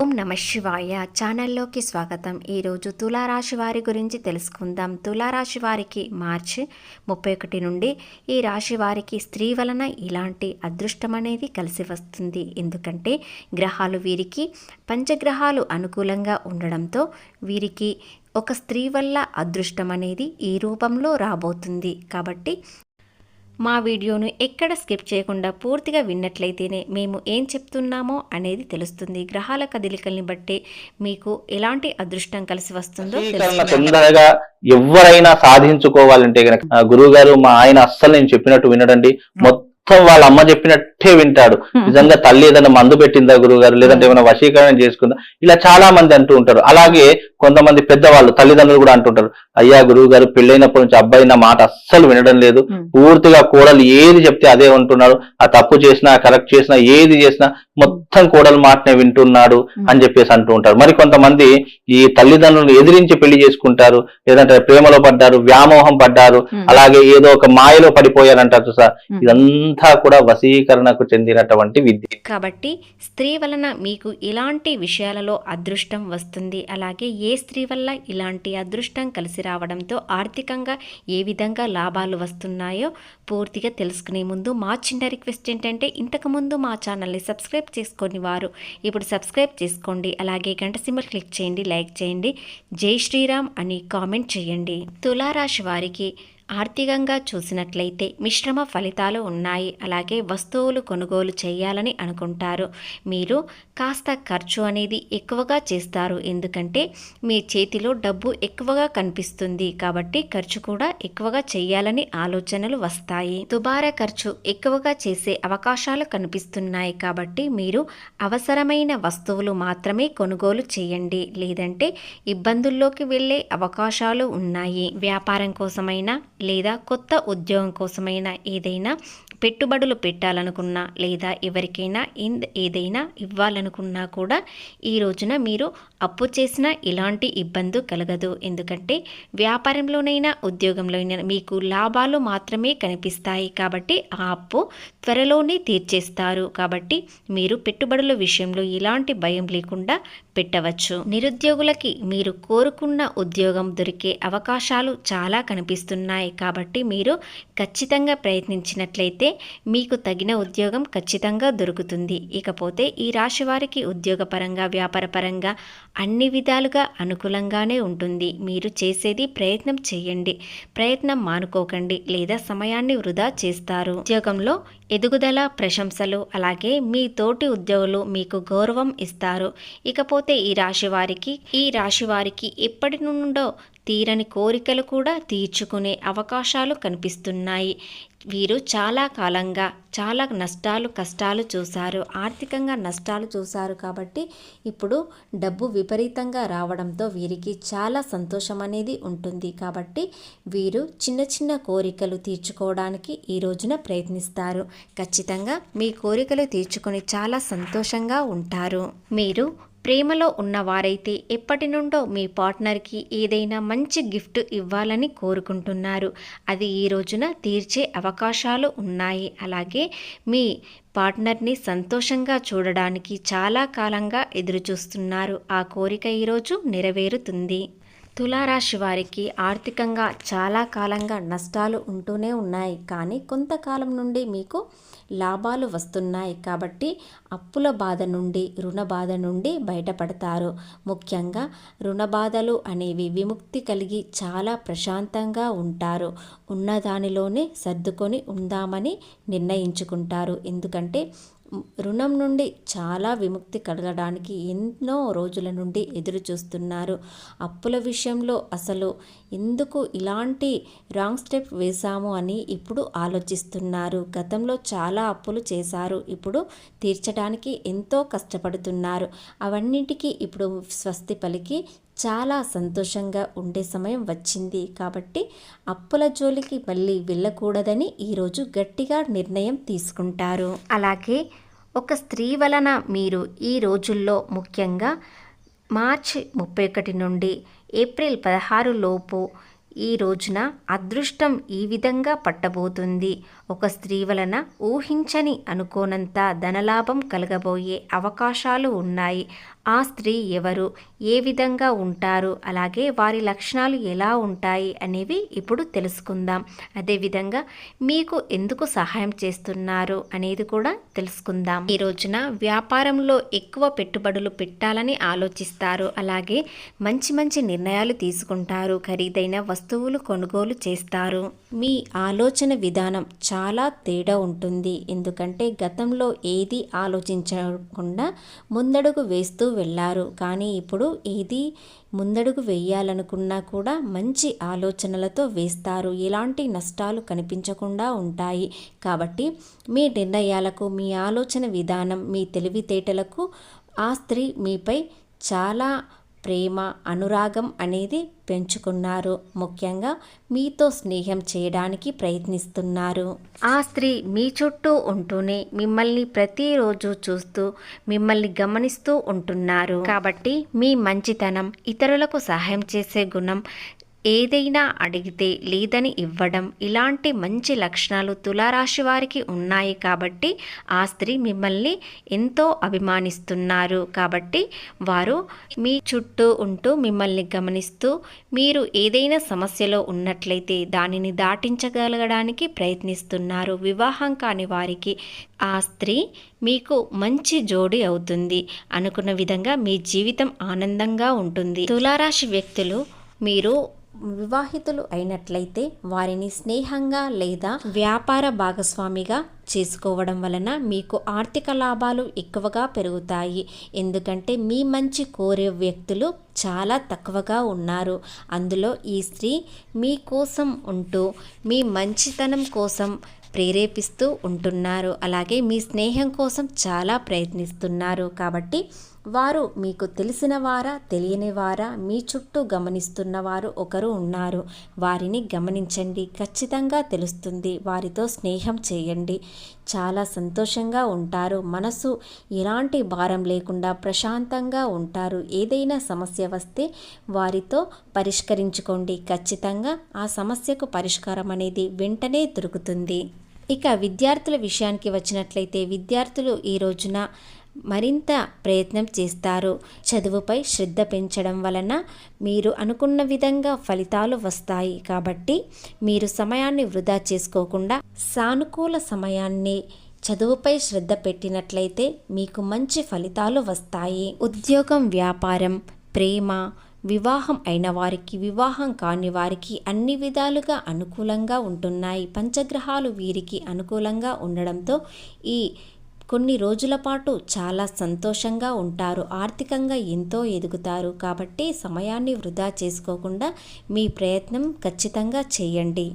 ఓం నమ శివాయ ఛానల్లోకి స్వాగతం. ఈరోజు తులారాశి వారి గురించి తెలుసుకుందాం. తులారాశి వారికి మార్చి 31 నుండి ఈ రాశి వారికి స్త్రీ వలన ఇలాంటి అదృష్టం అనేది కలిసి వస్తుంది. ఎందుకంటే గ్రహాలు వీరికి పంచగ్రహాలు అనుకూలంగా ఉండడంతో వీరికి ఒక స్త్రీ వల్ల అదృష్టం అనేది ఈ రూపంలో రాబోతుంది. కాబట్టి మా వీడియోను ఎక్కడ స్కిప్ చేయకుండా పూర్తిగా విన్నట్లయితేనే మేము ఏం చెప్తున్నామో అనేది తెలుస్తుంది. గ్రహాల కదలికల్ని బట్టి మీకు ఎలాంటి అదృష్టం కలిసి వస్తుందో తొందరగా ఎవరైనా సాధించుకోవాలంటే గనక గురువు గారు మా ఆయన అస్సలు నేను చెప్పినట్టు వినడండి. మొత్తం వాళ్ళ అమ్మ చెప్పినట్టే వింటాడు. నిజంగా తల్లి ఏదైనా మందు పెట్టిందా గురువు గారు, లేదంటే ఏమైనా వశీకరణ చేసుకుందా, ఇలా చాలా మంది అంటూ ఉంటారు. అలాగే కొంతమంది పెద్దవాళ్ళు తల్లిదండ్రులు కూడా అంటుంటారు, అయ్యా గురువు గారు పెళ్ళైనప్పటి నుంచి అబ్బాయి నా మాట అస్సలు వినడం లేదు, పూర్తిగా కోడలు ఏది చెప్తే అదే ఉంటున్నాడు, ఆ తప్పు చేసినా కరెక్ట్ చేసినా ఏది చేసినా మొత్తం కోడలు మాటనే వింటున్నాడు అని చెప్పేసి అంటూ ఉంటారు. మరి కొంతమంది ఈ తల్లిదండ్రులను ఎదిరించి పెళ్లి చేసుకుంటారు, లేదంటే ప్రేమలో పడ్డారు, వ్యామోహం పడ్డారు, అలాగే ఏదో ఒక మాయలో పడిపోయారంటారు చూసా. ఇదంతా కూడా వశీకరణకు చెందినటువంటి విద్య. కాబట్టి స్త్రీ వలన మీకు ఇలాంటి విషయాలలో అదృష్టం వస్తుంది. అలాగే ఏ స్త్రీ వల్ల ఇలాంటి అదృష్టం కలిసి రావడంతో ఆర్థికంగా ఏ విధంగా లాభాలు వస్తున్నాయో పూర్తిగా తెలుసుకునే ముందు మా చిన్న రిక్వెస్ట్ ఏంటంటే, ఇంతకుముందు మా ఛానల్ని సబ్స్క్రైబ్ చేసుకొని వారు ఇప్పుడు సబ్స్క్రైబ్ చేసుకోండి. అలాగే గంట సింబల్ క్లిక్ చేయండి, లైక్ చేయండి, జై శ్రీరామ్ అని కామెంట్ చేయండి. తులారాశి వారికి ఆర్థికంగా చూసినట్లయితే మిశ్రమ ఫలితాలు ఉన్నాయి. అలాగే వస్తువులు కొనుగోలు చేయాలని అనుకుంటారు. మీరు కాస్త ఖర్చు అనేది ఎక్కువగా చేస్తారు. ఎందుకంటే మీ చేతిలో డబ్బు ఎక్కువగా కనిపిస్తుంది కాబట్టి ఖర్చు కూడా ఎక్కువగా చేయాలని ఆలోచనలు వస్తాయి. దుబారా ఖర్చు ఎక్కువగా చేసే అవకాశాలు కనిపిస్తున్నాయి. కాబట్టి మీరు అవసరమైన వస్తువులు మాత్రమే కొనుగోలు చేయండి, లేదంటే ఇబ్బందుల్లోకి వెళ్ళే అవకాశాలు ఉన్నాయి. వ్యాపారం కోసమైనా లేదా కొత్త ఉద్యోగం కోసమైనా ఏదైనా పెట్టుబడులు పెట్టాలనుకున్నా లేదా ఎవరికైనా ఏదైనా ఇవ్వాలనుకున్నా కూడా ఈ రోజున మీరు అప్పు చేసినా ఇలాంటి ఇబ్బంది కలగదు. ఎందుకంటే వ్యాపారంలోనైనా ఉద్యోగంలోనైనా మీకు లాభాలు మాత్రమే కనిపిస్తాయి. కాబట్టి ఆ అప్పు త్వరలోనే తీర్చేస్తారు. కాబట్టి మీరు పెట్టుబడుల విషయంలో ఇలాంటి భయం లేకుండా పెట్టవచ్చు. నిరుద్యోగులకి మీరు కోరుకున్న ఉద్యోగం దొరికే అవకాశాలు చాలా కనిపిస్తున్నాయి. కాబట్టి మీరు ఖచ్చితంగా ప్రయత్నించినట్లయితే మీకు తగిన ఉద్యోగం ఖచ్చితంగా దొరుకుతుంది. ఇకపోతే ఈ రాశి వారికి ఉద్యోగపరంగా వ్యాపారపరంగా అన్ని విధాలుగా అనుకూలంగానే ఉంటుంది. మీరు చేసేది ప్రయత్నం చేయండి, ప్రయత్నం మానుకోకండి, లేదా సమయాన్ని వృధా చేస్తారు. ఉద్యోగంలో ఎదుగుదల, ప్రశంసలు, అలాగే మీ తోటి ఉద్యోగులు మీకు గౌరవం ఇస్తారు. ఇకపోతే ఈ రాశి వారికి ఎప్పటి నుండో తీరని కోరికలు కూడా తీర్చుకునే అవకాశాలు కనిపిస్తున్నాయి. వీరు చాలా కాలంగా చాలా కష్టాలు చూశారు, ఆర్థికంగా నష్టాలు చూశారు. కాబట్టి ఇప్పుడు డబ్బు విపరీతంగా రావడంతో వీరికి చాలా సంతోషం అనేది ఉంటుంది. కాబట్టి వీరు చిన్న చిన్న కోరికలు తీర్చుకోవడానికి ఈ రోజున ప్రయత్నిస్తారు. ఖచ్చితంగా మీ కోరికలు తీర్చుకొని చాలా సంతోషంగా ఉంటారు. మీరు ప్రేమలో ఉన్నవారైతే ఎప్పటి నుండో మీ పార్ట్నర్కి ఏదైనా మంచి గిఫ్ట్ ఇవ్వాలని కోరుకుంటున్నారు. అది ఈ రోజున తీర్చే అవకాశాలు ఉన్నాయి. అలాగే మీ పార్ట్నర్ని సంతోషంగా చూడడానికి చాలా కాలంగా ఎదురుచూస్తున్నారు. ఆ కోరిక ఈరోజు నెరవేరుతుంది. తులారాశి వారికి ఆర్థికంగా చాలా కాలంగా నష్టాలు ఉంటూనే ఉన్నాయి, కానీ కొంతకాలం నుండి మీకు లాభాలు వస్తున్నాయి. కాబట్టి అప్పుల బాధ నుండి, రుణ బాధ నుండి బయటపడతారు. ముఖ్యంగా రుణ బాధలు అనేవి విముక్తి కలిగి చాలా ప్రశాంతంగా ఉంటారు. ఉన్నదానిలోనే సర్దుకొని ఉందామని నిర్ణయించుకుంటారు. ఎందుకంటే రుణం నుండి చాలా విముక్తి కలగడానికి ఎన్నో రోజుల నుండి ఎదురు చూస్తున్నారు. అప్పుల విషయంలో అసలు ఎందుకు ఇలాంటి రాంగ్ స్టెప్ వేశాము అని ఇప్పుడు ఆలోచిస్తున్నారు. గతంలో చాలా అప్పులు చేశారు, ఇప్పుడు తీర్చడానికి ఎంతో కష్టపడుతున్నారు. అవన్నిటికీ ఇప్పుడు స్వస్తి పలికి చాలా సంతోషంగా ఉండే సమయం వచ్చింది. కాబట్టి అప్పుల జోలికి మళ్ళీ వెళ్ళకూడదని ఈరోజు గట్టిగా నిర్ణయం తీసుకుంటారు. అలాగే ఒక స్త్రీ వలన మీరు ఈ రోజుల్లో ముఖ్యంగా మార్చి 31 నుండి ఏప్రిల్ 16 లోపు ఈ రోజున అదృష్టం ఈ విధంగా పట్టబోతుంది. ఒక స్త్రీ వలన ఊహించని అనుకోనంత ధనలాభం కలగబోయే అవకాశాలు ఉన్నాయి. ఆ స్త్రీ ఎవరు, ఏ విధంగా ఉంటారు, అలాగే వారి లక్షణాలు ఎలా ఉంటాయి అనేవి ఇప్పుడు తెలుసుకుందాం. అదేవిధంగా మీకు ఎందుకు సహాయం చేస్తున్నారు అనేది కూడా తెలుసుకుందాం. ఈ రోజున వ్యాపారంలో ఎక్కువ పెట్టుబడులు పెట్టాలని ఆలోచిస్తారు. అలాగే మంచి మంచి నిర్ణయాలు తీసుకుంటారు. ఖరీదైన వస్తువులు కొనుగోలు చేస్తారు. మీ ఆలోచన విధానం చాలా తేడా ఉంటుంది. ఎందుకంటే గతంలో ఏది ఆలోచించకుండా ముందడుగు వేస్తూ వెళ్ళారు. కానీ ఇప్పుడు ఏది ముందడుగు వేయాలనుకున్నా కూడా మంచి ఆలోచనలతో వేస్తారు. ఎలాంటి నష్టాలు కనిపించకుండా ఉంటాయి. కాబట్టి మీ నిర్ణయాలకు, మీ ఆలోచన విధానం, మీ తెలివితేటలకు ఆ స్త్రీ మీపై చాలా ప్రేమ, అనురాగం అనేది పెంచుకున్నారు. ముఖ్యంగా మీతో స్నేహం చేయడానికి ప్రయత్నిస్తున్నారు. ఆ స్త్రీ మీ చుట్టూ ఉంటూనే మిమ్మల్ని ప్రతిరోజు చూస్తూ, మిమ్మల్ని గమనిస్తూ ఉంటున్నారు. కాబట్టి మీ మంచితనం, ఇతరులకు సహాయం చేసే గుణం, ఏదైనా అడిగితే లేదని ఇవ్వడం, ఇలాంటి మంచి లక్షణాలు తులారాశి వారికి ఉన్నాయి. కాబట్టి ఆ స్త్రీ మిమ్మల్ని ఎంతో అభిమానిస్తున్నారు. కాబట్టి వారు మీ చుట్టూ ఉంటూ మిమ్మల్ని గమనిస్తూ, మీరు ఏదైనా సమస్యలో ఉన్నట్లయితే దానిని దాటించగలగడానికి ప్రయత్నిస్తున్నారు. వివాహం కాని వారికి ఆ స్త్రీ మీకు మంచి జోడి అవుతుంది. అనుకున్న విధంగా మీ జీవితం ఆనందంగా ఉంటుంది. తులారాశి వ్యక్తులు మీరు వివాహితులు అయినట్లయితే వారిని స్నేహంగా లేదా వ్యాపార భాగస్వామిగా చేసుకోవడం వలన మీకు ఆర్థిక లాభాలు ఎక్కువగా పెరుగుతాయి. ఎందుకంటే మీ మంచి కోరే వ్యక్తులు చాలా తక్కువగా ఉన్నారు. అందులో ఈ స్త్రీ మీకోసం ఉంటూ మీ మంచితనం కోసం ప్రేరేపిస్తూ ఉంటున్నారు. అలాగే మీ స్నేహం కోసం చాలా ప్రయత్నిస్తున్నారు. కాబట్టి వారు మీకు తెలిసిన వారా, తెలియని వారా, మీ చుట్టూ గమనిస్తున్న వారు ఒకరు ఉన్నారు. వారిని గమనించండి, ఖచ్చితంగా తెలుస్తుంది. వారితో స్నేహం చేయండి, చాలా సంతోషంగా ఉంటారు. మనసు ఎలాంటి భారం లేకుండా ప్రశాంతంగా ఉంటారు. ఏదైనా సమస్య వస్తే వారితో పరిష్కరించుకోండి. ఖచ్చితంగా ఆ సమస్యకు పరిష్కారం అనేది వెంటనే దొరుకుతుంది. ఇక విద్యార్థుల విషయానికి వచ్చినట్లయితే విద్యార్థులు ఈ రోజున మరింత ప్రయత్నం చేస్తారు. చదువుపై శ్రద్ధ పెంచడం వలన మీరు అనుకున్న విధంగా ఫలితాలు వస్తాయి. కాబట్టి మీరు సమయాన్ని వృధా చేసుకోకుండా సానుకూల సమయాన్ని చదువుపై శ్రద్ధ పెట్టినట్లయితే మీకు మంచి ఫలితాలు వస్తాయి. ఉద్యోగం, వ్యాపారం, ప్రేమ, వివాహం అయిన వారికి, వివాహం కాని వారికి అన్ని విధాలుగా అనుకూలంగా ఉంటున్నాయి. పంచగ్రహాలు వీరికి అనుకూలంగా ఉండడంతో ఈ కొన్ని రోజుల పాటు చాలా సంతోషంగా ఉంటారు. ఆర్థికంగా ఎంతో ఎదుగుతారు. కాబట్టి సమయాన్ని వృధా చేసుకోకుండా మీ ప్రయత్నం ఖచ్చితంగా చేయండి.